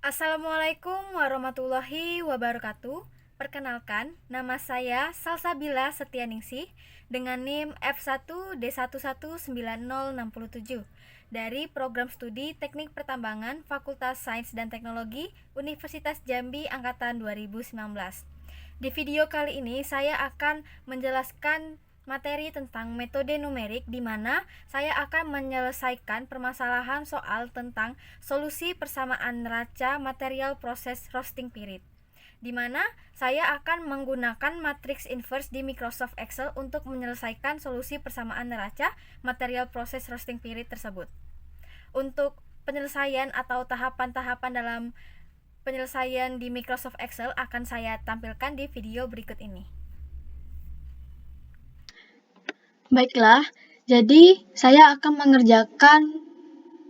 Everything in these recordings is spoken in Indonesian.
Assalamualaikum warahmatullahi wabarakatuh. Perkenalkan, nama saya Salsabila Setianingsih dengan NIM F1D119067 dari Program Studi Teknik Pertambangan Fakultas Sains dan Teknologi Universitas Jambi Angkatan 2019. Di video kali ini saya akan menjelaskan materi tentang metode numerik di mana saya akan menyelesaikan permasalahan soal tentang solusi persamaan neraca material proses roasting period, di mana saya akan menggunakan matriks inverse di Microsoft Excel untuk menyelesaikan solusi persamaan neraca material proses roasting period tersebut. Untuk penyelesaian atau tahapan-tahapan dalam penyelesaian di Microsoft Excel akan saya tampilkan di video berikut ini. Baiklah, jadi saya akan mengerjakan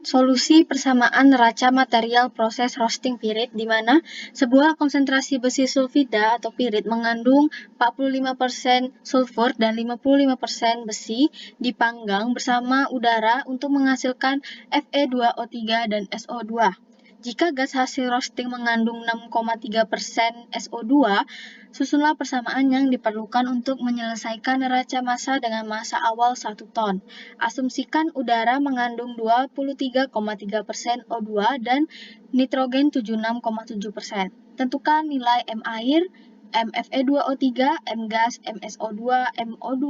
solusi persamaan neraca material proses roasting pirit di mana sebuah konsentrasi besi sulfida atau pirit mengandung 45% sulfur dan 55% besi dipanggang bersama udara untuk menghasilkan Fe2O3 dan SO2. Jika gas hasil roasting mengandung 6,3% SO2, susunlah persamaan yang diperlukan untuk menyelesaikan neraca massa dengan massa awal 1 ton. Asumsikan udara mengandung 23,3% O2 dan nitrogen 76,7%. Tentukan nilai M air, MFE2O3, M gas, MSO2, MO2,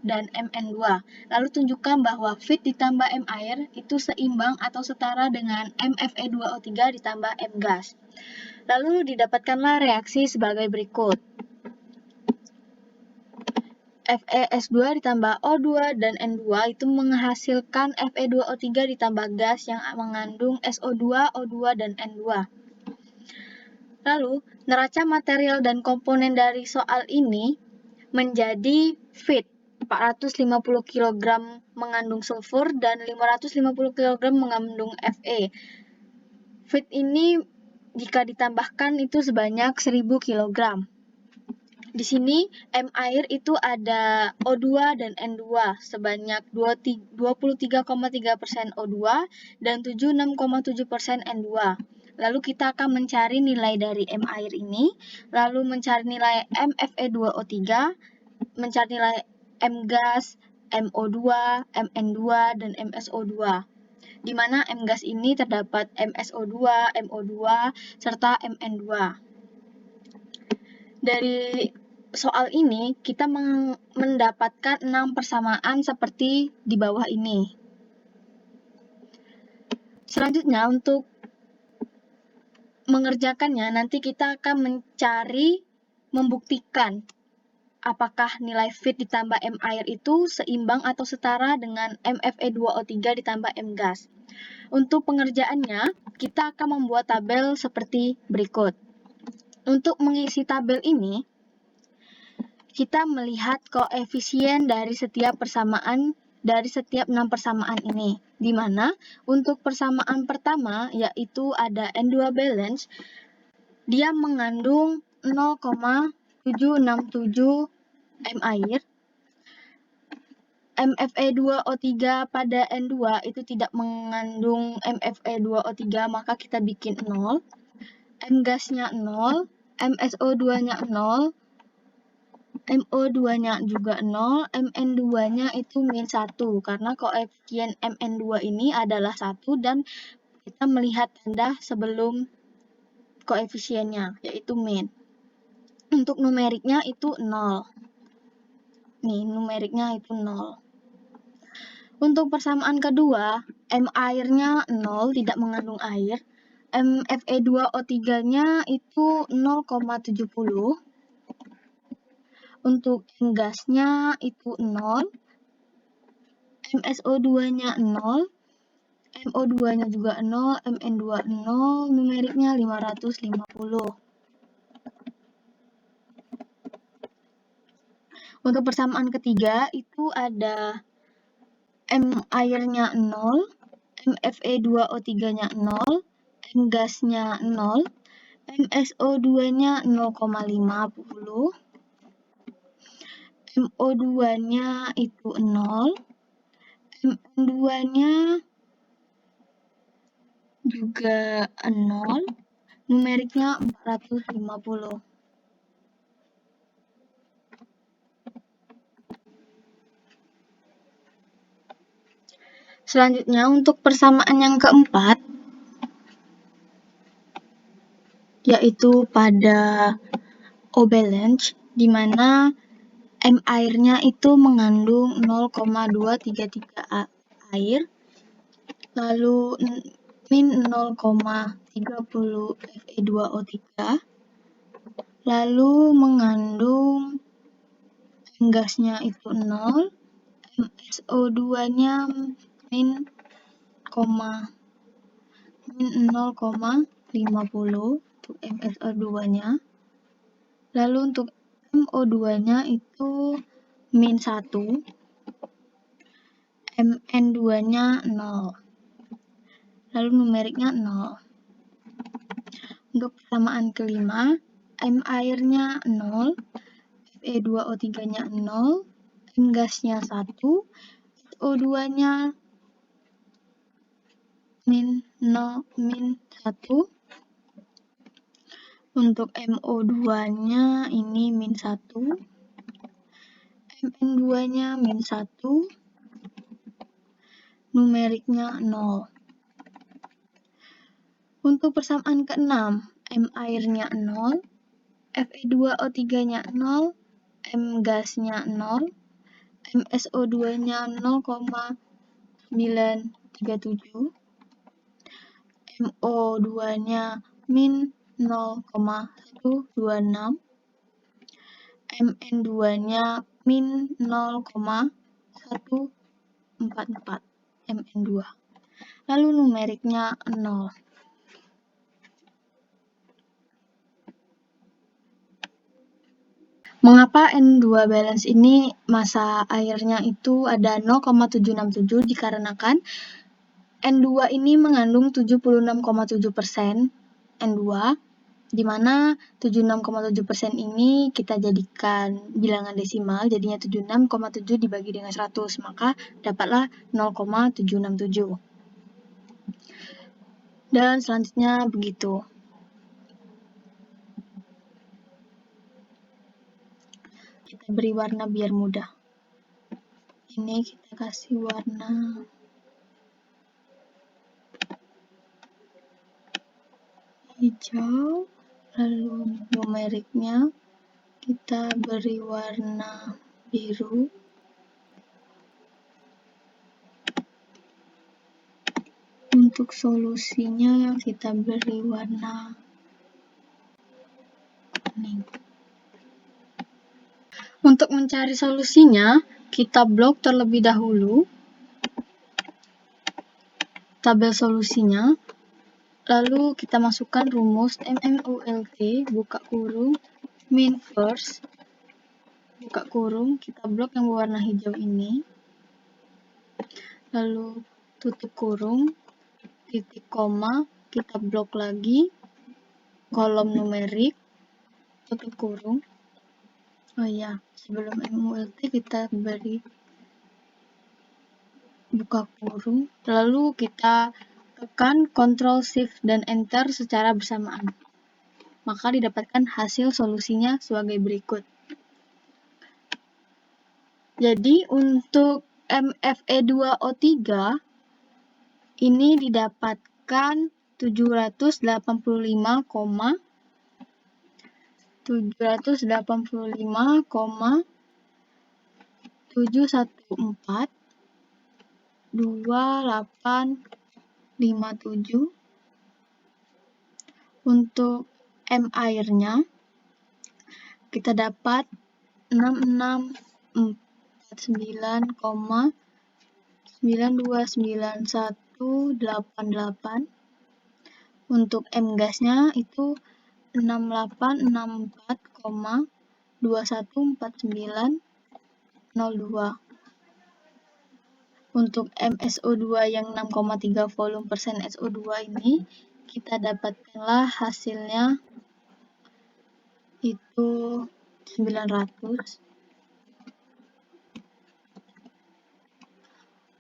dan MN2. Lalu tunjukkan bahwa fit ditambah M air itu seimbang atau setara dengan MFE2O3 ditambah M gas. Lalu didapatkanlah reaksi sebagai berikut. FeS2 ditambah O2 dan N2 itu menghasilkan Fe2O3 ditambah gas yang mengandung SO2, O2, dan N2. Lalu, neraca material dan komponen dari soal ini menjadi fit 450 kg mengandung sulfur dan 550 kg mengandung Fe. Fit ini jika ditambahkan itu sebanyak 1000 kg. Di sini M air itu ada O2 dan N2 sebanyak 23,3% O2 dan 76,7% N2. Lalu kita akan mencari nilai dari M air ini, lalu mencari nilai MFE2O3, mencari nilai M gas, MO2, MN2, dan MSO2. Di mana M gas ini terdapat MSO2, MO2, serta MN2. Dari soal ini kita mendapatkan 6 persamaan seperti di bawah ini. Selanjutnya untuk mengerjakannya nanti kita akan membuktikan apakah nilai fit ditambah M air itu seimbang atau setara dengan MFE2O3 ditambah M gas. Untuk pengerjaannya kita akan membuat tabel seperti berikut. Untuk mengisi tabel ini kita melihat koefisien dari setiap persamaan dari setiap 6 persamaan ini, di mana untuk persamaan pertama yaitu ada N2 balance, dia mengandung 0,767 M air. MFE2O3 pada N2 itu tidak mengandung MFE2O3, maka kita bikin 0. M gasnya 0, MSO2-nya 0, MO2-nya juga 0, MN2-nya itu min 1, karena koefisien MN2 ini adalah 1 dan kita melihat tanda sebelum koefisiennya, yaitu min. Untuk numeriknya itu 0. Nih, numeriknya itu 0. Untuk persamaan kedua, M airnya 0, tidak mengandung air. MFE2O3-nya itu 0,70. Untuk M gasnya itu 0, MSO2-nya 0, MO2-nya juga 0, MN2 0, numeriknya 550. Untuk persamaan ketiga itu ada M airnya 0, MFE2O3-nya 0, M gasnya 0, MSO2-nya 0,50, MO2-nya itu 0, MN2-nya juga 0, numeriknya 450. Selanjutnya untuk persamaan yang keempat, yaitu pada O-balance, di mana M airnya itu mengandung 0,233 air, lalu min 0,30 Fe2O3, lalu mengandung gasnya itu 0, MsO2-nya min 0,50 untuk MsO2-nya. Lalu untuk MO2-nya itu min 1, Mn2-nya 0. Lalu numeriknya 0. Untuk persamaan kelima, M airnya 0, Fe2O3-nya 0, M gasnya 1, O2-nya min 1. Untuk MO2-nya ini min 1, Mn2-nya min 1, numeriknya 0. Untuk persamaan ke-6, M airnya 0, Fe2O3-nya 0, M gasnya 0, MsO2-nya 0,937, MO2-nya min 0,126, Mn2-nya min 0,144 Mn2. Lalu numeriknya 0. Mengapa N2 balance ini massa airnya itu ada 0,767? Dikarenakan N2 ini mengandung 76,7% N2, di mana 76,7% ini kita jadikan bilangan desimal, jadinya 76,7 dibagi dengan 100, maka dapatlah 0,767. Dan selanjutnya begitu. Kita beri warna biar mudah. Ini kita kasih warna hijau, lalu numeriknya kita beri warna biru. Untuk solusinya kita beri warna kuning. Untuk mencari solusinya, kita blok terlebih dahulu tabel solusinya, lalu kita masukkan rumus MMULT, buka kurung, min first, buka kurung, kita blok yang berwarna hijau ini, lalu tutup kurung, titik koma, kita blok lagi, kolom numerik, tutup kurung. Oh iya, sebelum MULT kita beri buka kurung, lalu kita tekan Ctrl Shift dan Enter secara bersamaan. Maka didapatkan hasil solusinya sebagai berikut. Jadi untuk MFE2O3 ini didapatkan 785,714,2857. Untuk M airnya kita dapat 6649,929188. Untuk M gasnya itu 6864,214902. Untuk MsO2 yang 6,3 volume persen SO2 ini, kita dapatkanlah hasilnya itu 900.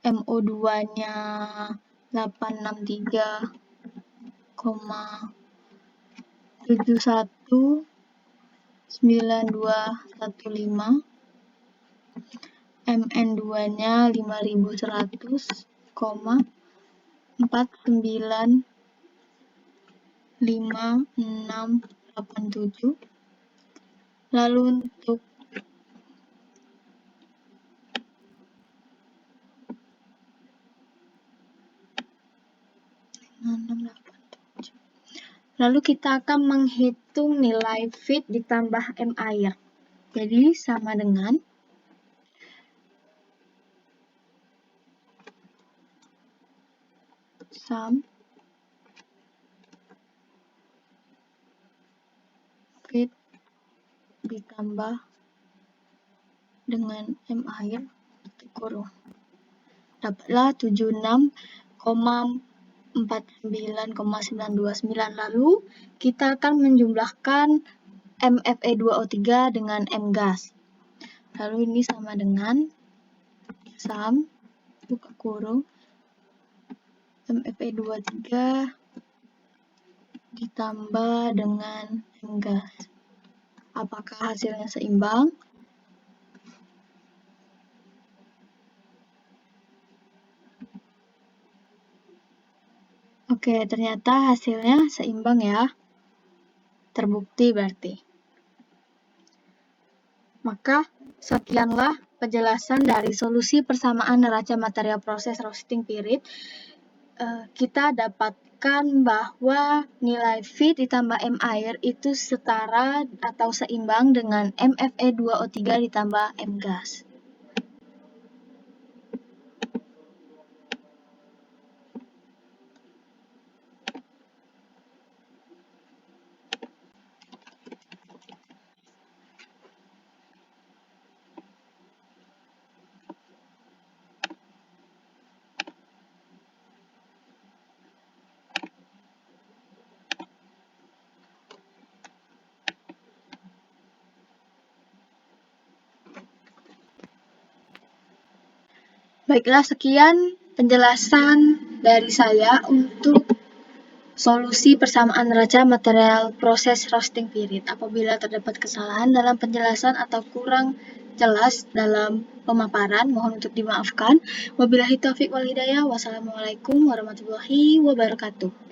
MO2-nya 863,8 719215, MN2-nya 5100, 495687. Lalu untuk lalu kita akan menghitung nilai feed ditambah M air. Jadi sama dengan sum feed ditambah dengan M air kurung. Dapatlah 76,49,929. Lalu kita akan menjumlahkan MFE2O3 dengan M gas. Lalu ini sama dengan sum buka kurung MFE2O3 ditambah dengan M gas. Apakah hasilnya seimbang? Oke, ternyata hasilnya seimbang ya. Terbukti berarti. Maka sekianlah penjelasan dari solusi persamaan neraca material proses roasting pirit. Kita dapatkan bahwa nilai feed ditambah M air itu setara atau seimbang dengan MFE2O3 ditambah M gas. Baiklah, sekian penjelasan dari saya untuk solusi persamaan neraca material proses roasting pirit. Apabila terdapat kesalahan dalam penjelasan atau kurang jelas dalam pemaparan, mohon untuk dimaafkan. Wabillahi taufiq wal hidayah. Wassalamualaikum warahmatullahi wabarakatuh.